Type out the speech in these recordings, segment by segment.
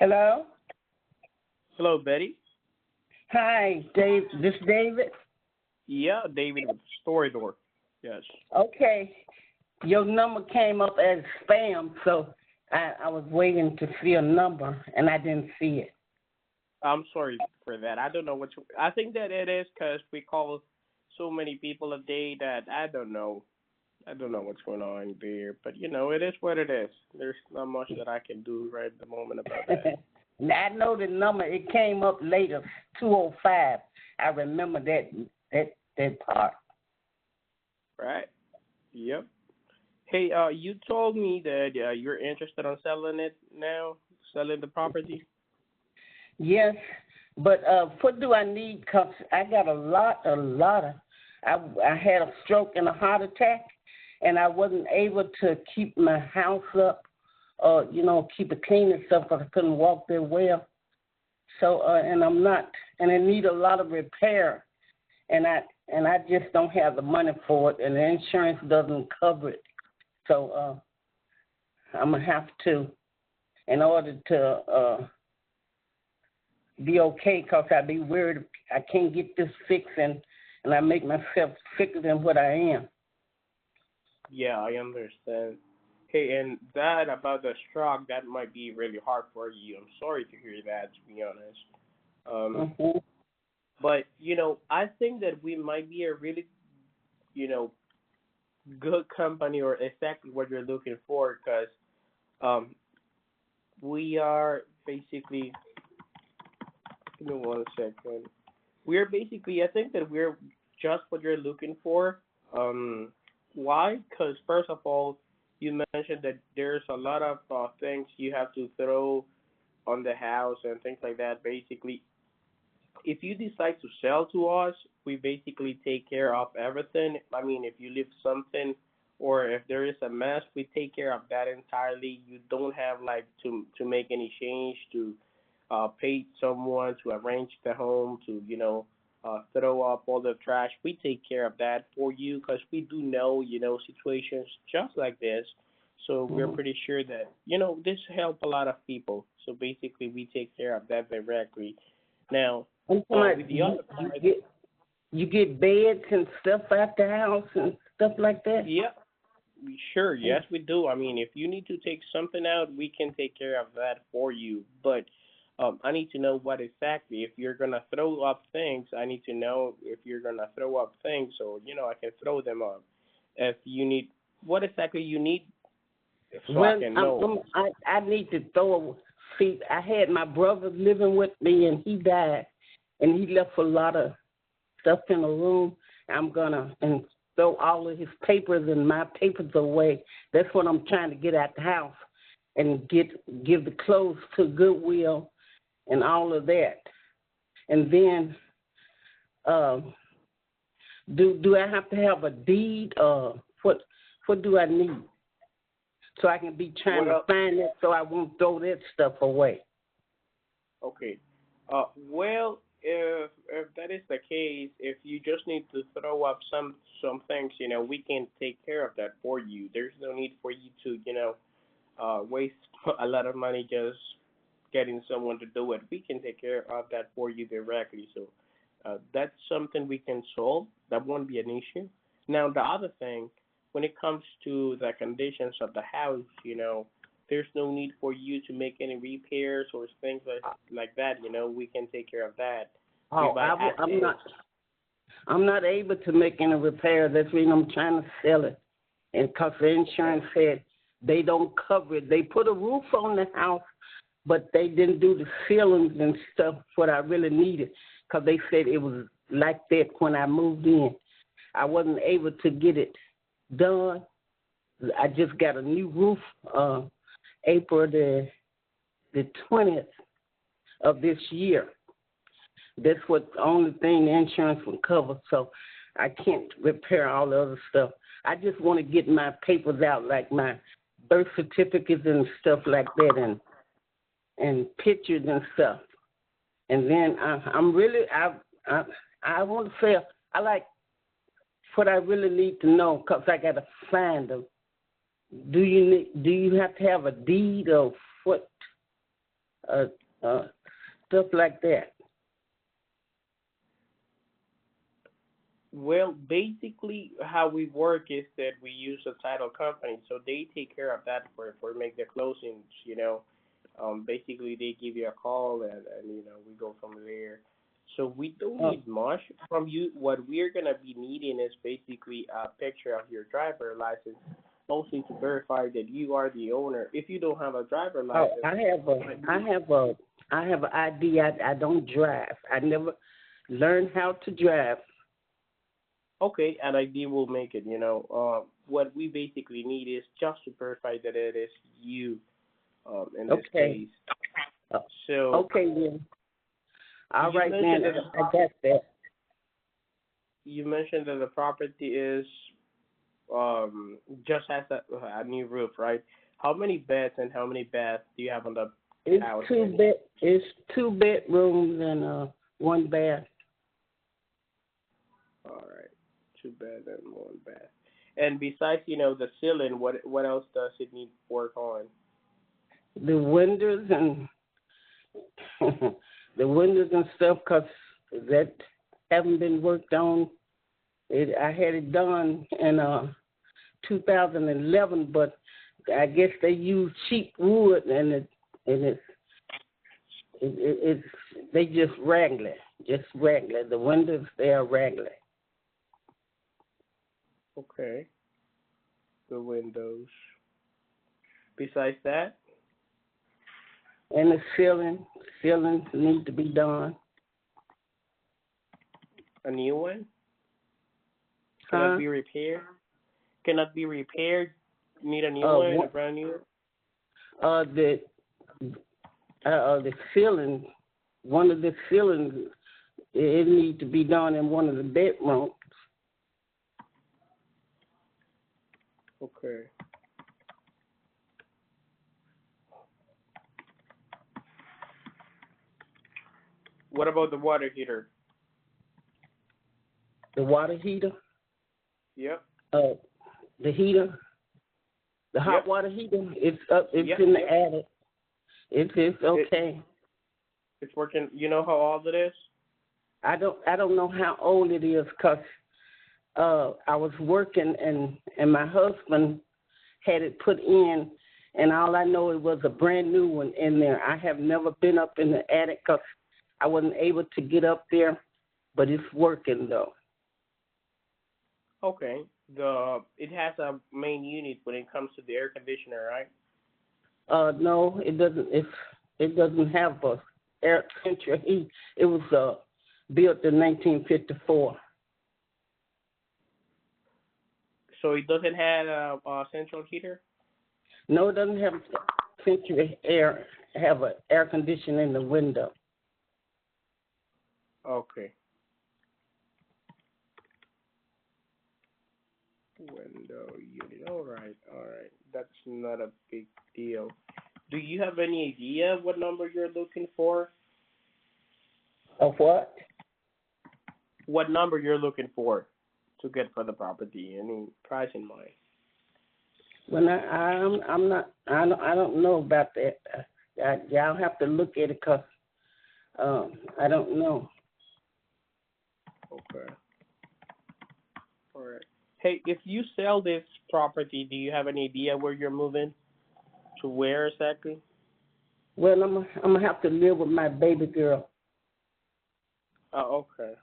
Hello? Hello, Betty. Hi, Dave. This David? Yeah, David with Story Door. Yes. Okay. Your number came up as spam, so I was waiting to see a number, and I didn't see it. I'm sorry for that. I don't know I think that it is because we call so many people a day that I don't know. I don't know what's going on there, but it is what it is. There's not much that I can do right at the moment about that. I know the number. It came up later, 205. I remember that part. Right? Yep. Hey, you told me that you're interested on selling it now, selling the property. Yes, but what do I need? Because I got a lot of. I had a stroke and a heart attack, and I wasn't able to keep my house up, keep it clean and stuff because I couldn't walk there well. So, and I'm not, and I need a lot of repair, and I just don't have the money for it, and the insurance doesn't cover it. So, I'm gonna have to, in order to be okay, because I'd be worried I can't get this fixed, and I make myself sicker than what I am. Yeah, I understand. Hey, and that about the stroke, that might be really hard for you. I'm sorry to hear that, to be honest. Mm-hmm. But I think that we might be a really, you know, good company or exactly what you're looking for, because um, we are basically. Give me one second. We're basically, I think that we're just what you're looking for. Um, why? Because first of all, you mentioned that there's a lot of things you have to throw on the house and things like that. Basically, if you decide to sell to us, we basically take care of everything. I mean, if you leave something or if there is a mess, we take care of that entirely. You don't have like to make any change to pay someone to arrange the home to throw up all the trash. We take care of that for you because we do know situations just like this. So we're Mm-hmm. pretty sure that this help a lot of people. So basically, we take care of that directly. Now, And so like, with the other part, you get beds and stuff at the house and stuff like that. yeah, sure, yes, we do. I mean, if you need to take something out, we can take care of that for you. But I need to know what exactly. If you're gonna throw up things, I need to know if you're gonna throw up things, so I can throw them up. If you need, what exactly you need, so I Well, can know. I need to throw. See, I had my brother living with me, and he died, and he left a lot of stuff in the room. I'm gonna and throw all of his papers and my papers away. That's what I'm trying to get out the house, and give the clothes to Goodwill and all of that. And then, do I have to have a deed? What do I need? So I can be trying to Well, find it so I won't throw that stuff away. okay. Well, if that is the case, if you just need to throw up some things, we can take care of that for you. There's no need for you to, waste a lot of money just getting someone to do it. We can take care of that for you directly. So that's something we can solve. That won't be an issue. Now, the other thing, when it comes to the conditions of the house, there's no need for you to make any repairs or things like that. We can take care of that. We Oh, buy assets. I'm not able to make any repair. That's the reason I'm trying to sell it. And because the insurance said they don't cover it. They put a roof on the house, but they didn't do the ceilings and stuff, what I really needed, because they said it was like that when I moved in. I wasn't able to get it done. I just got a new roof April the 20th of this year. That's what the only thing the insurance will cover, so I can't repair all the other stuff. I just want to get my papers out, like my birth certificates and stuff like that, and pictures and stuff. And then I want to say I like what I really need to know, because I got to find them. Do you have to have a deed, or what? uh, uh, stuff like that. Well, basically, how we work is that we use a title company, so they take care of that for make the closings. Basically, they give you a call, and we go from there. So we don't Uh, need much from you. What we're gonna be needing is basically a picture of your driver license, mostly to verify that you are the owner. If you don't have a driver oh, license, I have an ID. I don't drive. I never learned how to drive. okay, an ID will make it. What we basically need is just to verify that it is you. In this Okay. case. Uh, So okay then. All you right mentioned then. that I got that. the property is just has a new roof, right? How many beds and how many baths do you have on the It's house? It's 2 bedrooms and one bath. All right, 2 beds and one bath. And besides, the ceiling, what else does it need work on? The windows and the windows and stuff, 'cause that haven't been worked on. I had it done in 2011, but I guess they use cheap wood it's they just regular. The windows they are regular. Okay, the windows. Besides that, And the ceilings need to be done. a new one Huh? cannot be repaired. Cannot be repaired. Need a new one, a One, brand new. uh, the the ceiling, one of the ceilings, it needs to be done in one of the bedrooms. Okay. What about the water heater? The water heater, Yep. uh, the heater, the hot Yep. water heater, it's up. It's Yep. in the Yep. attic. It's okay. It's working. You know how old it is? I don't know how old it is, 'cause I was working and my husband had it put in, and all I know it was a brand new one in there. I have never been up in the attic 'cause I wasn't able to get up there, but it's working though. Okay. It has a main unit when it comes to the air conditioner, right? No, it doesn't. It doesn't have a air central heat. It was built in 1954. So it doesn't have a central heater. No, it doesn't have central air. Have an air conditioner in the window. Okay. Window unit. All right. All right. That's not a big deal. Do you have any idea what number you're looking for? Of what? What number you're looking for to get for the property? Any price in mind? When I'm not. I don't know about that. Y'all have to look at it 'cause I don't know. Okay. All right. Hey, if you sell this property, do you have any idea where you're moving? To where exactly? Well, I'm gonna have to live with my baby girl. Oh, okay.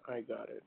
I got it.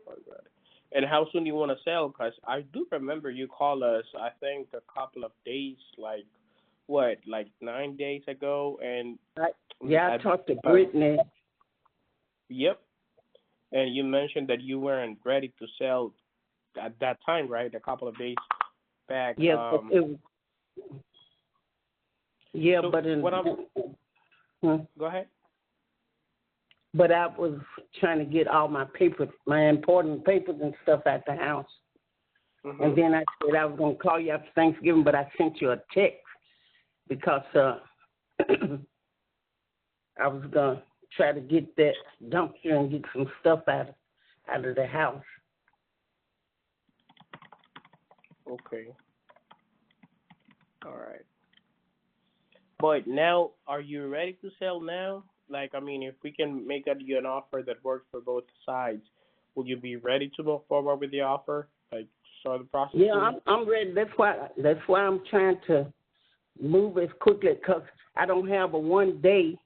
I got it. And how soon do you want to sell? Because I do remember you called us, I think, a couple of days, like 9 days ago, and I talked to Brittany. Yep. And you mentioned that you weren't ready to sell at that time, right? A couple of days back. Yeah, So but go ahead. But I was trying to get all my papers, my important papers and stuff at the house. Mm-hmm. And then I said I was going to call you after Thanksgiving, but I sent you a text because I was going to try to get that dumpster and get some stuff out of the house. Okay. All right. But now, are you ready to sell now? Like, I mean, if we can make you an offer that works for both sides, will you be ready to move forward with the offer? Like, start the process Yeah, soon? I'm ready. That's why I'm trying to move as quickly because I don't have a one day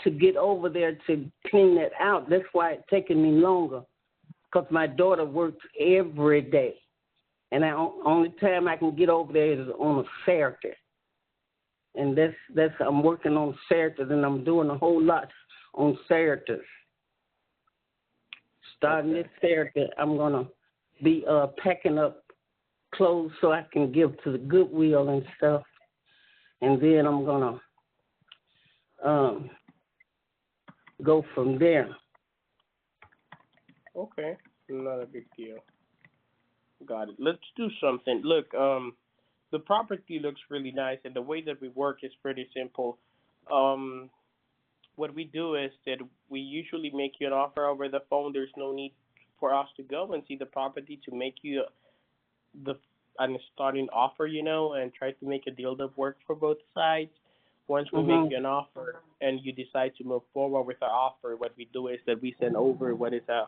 to get over there to clean that out. That's why it's taking me longer because my daughter works every day. And the only time I can get over there is on a Saturday. And that's I'm working on Saturdays, and I'm doing a whole lot on Saturdays. Starting this Saturday, I'm going to be packing up clothes so I can give to the Goodwill and stuff. And then I'm going to go from there. Okay, not a big deal. Got it. Let's do something. Look, the property looks really nice, and the way that we work is pretty simple. Um, what we do is that we usually make you an offer over the phone. There's no need for us to go and see the property to make you the an starting offer, and try to make a deal that works for both sides. Once we make you an offer and you decide to move forward with our offer, what we do is that we send over what is a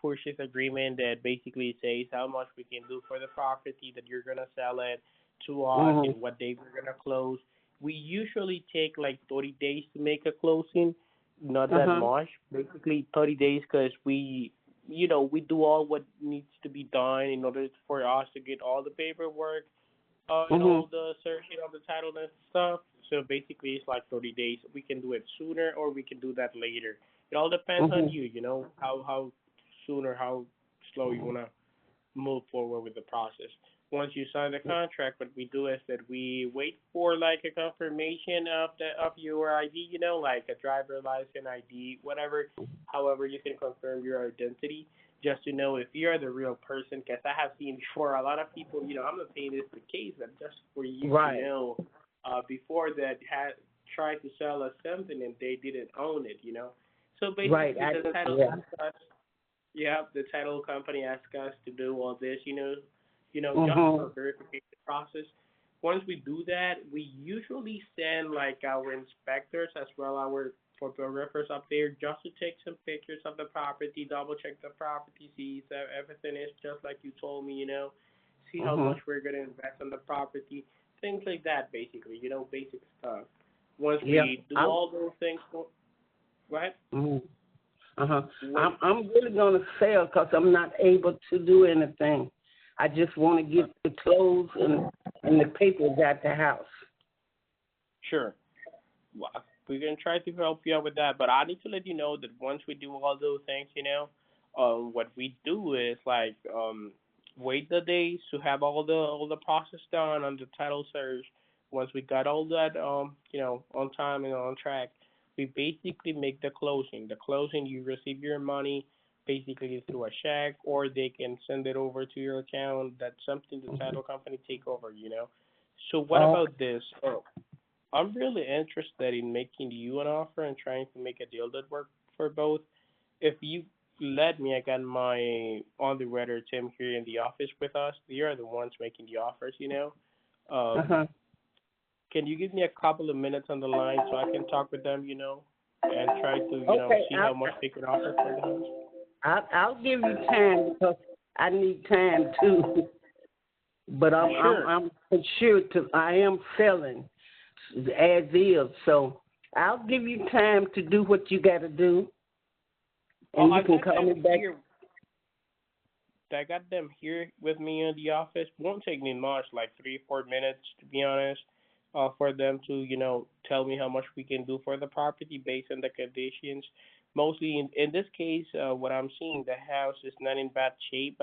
purchase agreement that basically says how much we can do for the property that you're gonna sell it to us and what day we're gonna close. We usually take like 30 days to make a closing, not that much. Basically 30 days because we do all what needs to be done in order for us to get all the paperwork, and all the searching of the title and stuff. So basically, it's like 30 days. We can do it sooner or we can do that later. It all depends on you, how soon or how slow you want to move forward with the process. Once you sign the contract, what we do is that we wait for like a confirmation of your ID, like a driver license, ID, whatever. However, you can confirm your identity just to know if you're the real person. Because I have seen before a lot of people, I'm not saying this is the case, but just for you to know, before that had tried to sell us something and they didn't own it, So basically, the title asked us, the title company asked us to do all this, just for verification process. Once we do that, we usually send like our inspectors as well our photographers up there just to take some pictures of the property, double check the property, see if everything is just like you told me, see how much we're gonna invest on the property, things like that, basically, basic stuff. Once we do all those things, go ahead. I'm really gonna sell because I'm not able to do anything. I just want to get the clothes and the papers at the house. Sure. Well, we're going to try to help you out with that, but I need to let you know that once we do all those things, what we do is like wait the days to have all the process done on the title search. Once we got all that on time and on track, we basically make the closing. The closing, you receive your money basically through a check, or they can send it over to your account. That's something the title company take over, So what about this? I'm really interested in making you an offer and trying to make a deal that works for both. If you let me, I got my underwriter Tim here in the office with us. They are the ones making the offers, Can you give me a couple of minutes on the line so I can talk with them, and try to, see how much they can offer for the house? I'll give you time because I need time too. But I'm for sure I am selling as is, so I'll give you time to do what you got to do, and you can call me back. I got them here with me in the office. Won't take me much, like 3-4 minutes, to be honest, for them to tell me how much we can do for the property based on the conditions. Mostly in this case, what I'm seeing, the house is not in bad shape,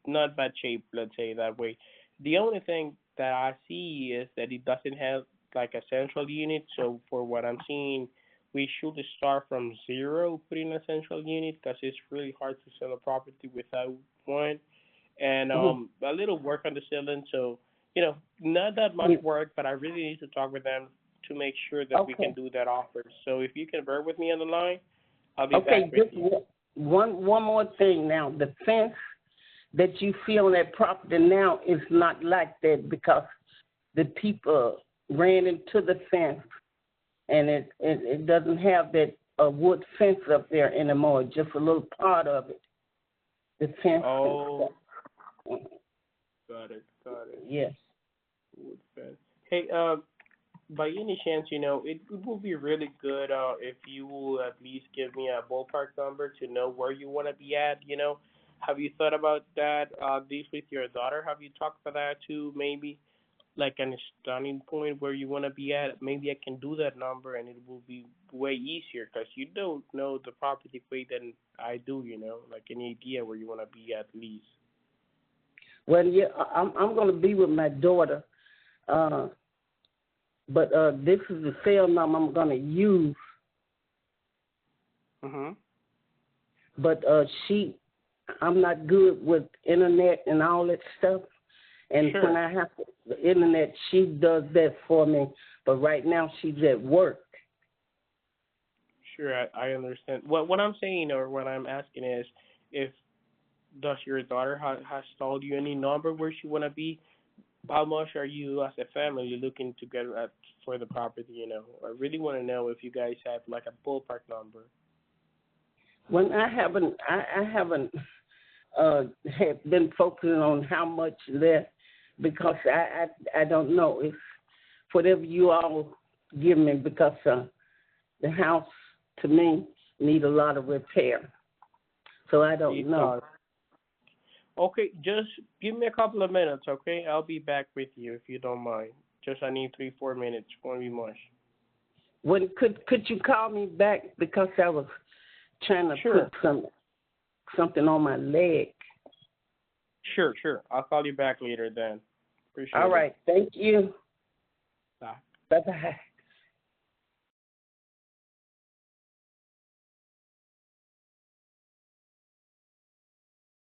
not bad shape, let's say that way. The only thing that I see is that it doesn't have like a central unit. So for what I'm seeing, we should start from zero putting a central unit because it's really hard to sell a property without one. And a little work on the ceiling. So not that much work, but I really need to talk with them to make sure that we can do that offer. So if you can bear with me on the line, I'll be back with you. One more thing now. The fence that you see on that property now is not like that because the people ran into the fence, and it doesn't have that wood fence up there anymore. Just a little part of it. The fence. Oh, got it. Yes. Wood fence. Hey, by any chance, it would be really good if you will at least give me a ballpark number to know where you want to be at. Have you thought about that, this with your daughter? Have you talked about that too, maybe? Like a starting point where you want to be at? Maybe I can do that number and it will be way easier because you don't know the property way than I do, like any idea where you want to be at least. Well, yeah, I'm going to be with my daughter, but this is the cell number I'm going to use. Mhm. But I'm not good with internet and all that stuff. And Sure. when I have the internet, she does that for me. But right now she's at work. Sure, I understand. What I'm saying or what I'm asking is, if does your daughter has told you any number where she wanna be? How much are you as a family looking to get at for the property? I really want to know if you guys have like a ballpark number. When I haven't have been focusing on how much left because I don't know if whatever you all give me because the house to me need a lot of repair, so I don't know. Okay, just give me a couple of minutes, okay? I'll be back with you if you don't mind. Just I need 3-4 minutes. Won't be much. When could you call me back because I was trying to Sure. put something on my leg. Sure. I'll call you back later then. Appreciate it. All right. Thank you. Bye. Bye-bye.